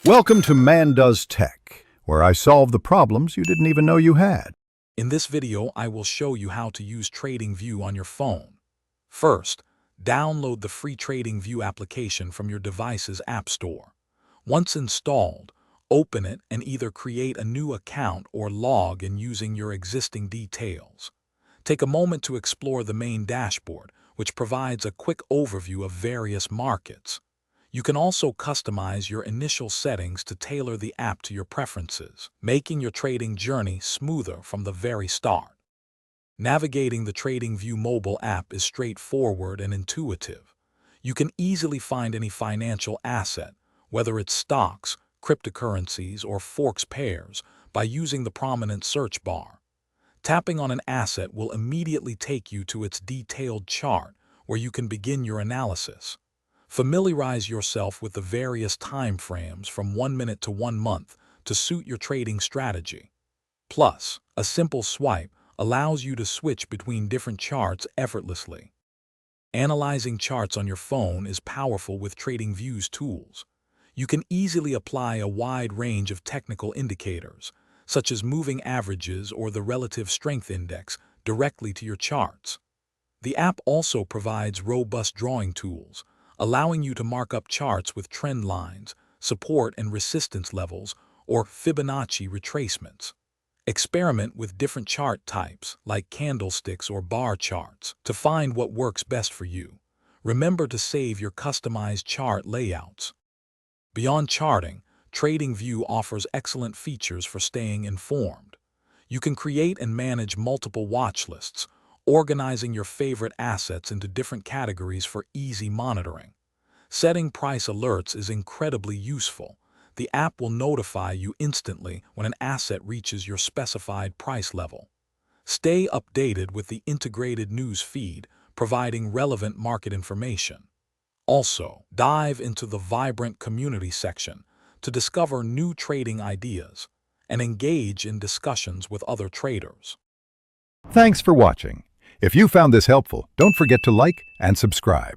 Welcome to Man Does Tech, where I solve the problems you didn't even know you had. In this video, I will show you how to use TradingView on your phone. First, download the free TradingView application from your device's App Store. Once installed, open it and either create a new account or log in using your existing details. Take a moment to explore the main dashboard, which provides a quick overview of various markets. You can also customize your initial settings to tailor the app to your preferences, making your trading journey smoother from the very start. Navigating the TradingView mobile app is straightforward and intuitive. You can easily find any financial asset, whether it's stocks, cryptocurrencies, or forex pairs, by using the prominent search bar. Tapping on an asset will immediately take you to its detailed chart, where you can begin your analysis. Familiarize yourself with the various time frames from 1 minute to 1 month to suit your trading strategy. Plus, a simple swipe allows you to switch between different charts effortlessly. Analyzing charts on your phone is powerful with TradingView's tools. You can easily apply a wide range of technical indicators, such as moving averages or the relative strength index, directly to your charts. The app also provides robust drawing tools, allowing you to mark up charts with trend lines, support and resistance levels, or Fibonacci retracements. Experiment with different chart types, like candlesticks or bar charts, to find what works best for you. Remember to save your customized chart layouts. Beyond charting, TradingView offers excellent features for staying informed. You can create and manage multiple watch lists, organizing your favorite assets into different categories for easy monitoring. Setting price alerts is incredibly useful. The app will notify you instantly when an asset reaches your specified price level. Stay updated with the integrated news feed, providing relevant market information. Also, dive into the vibrant community section to discover new trading ideas and engage in discussions with other traders. Thanks for watching. If you found this helpful, don't forget to like and subscribe.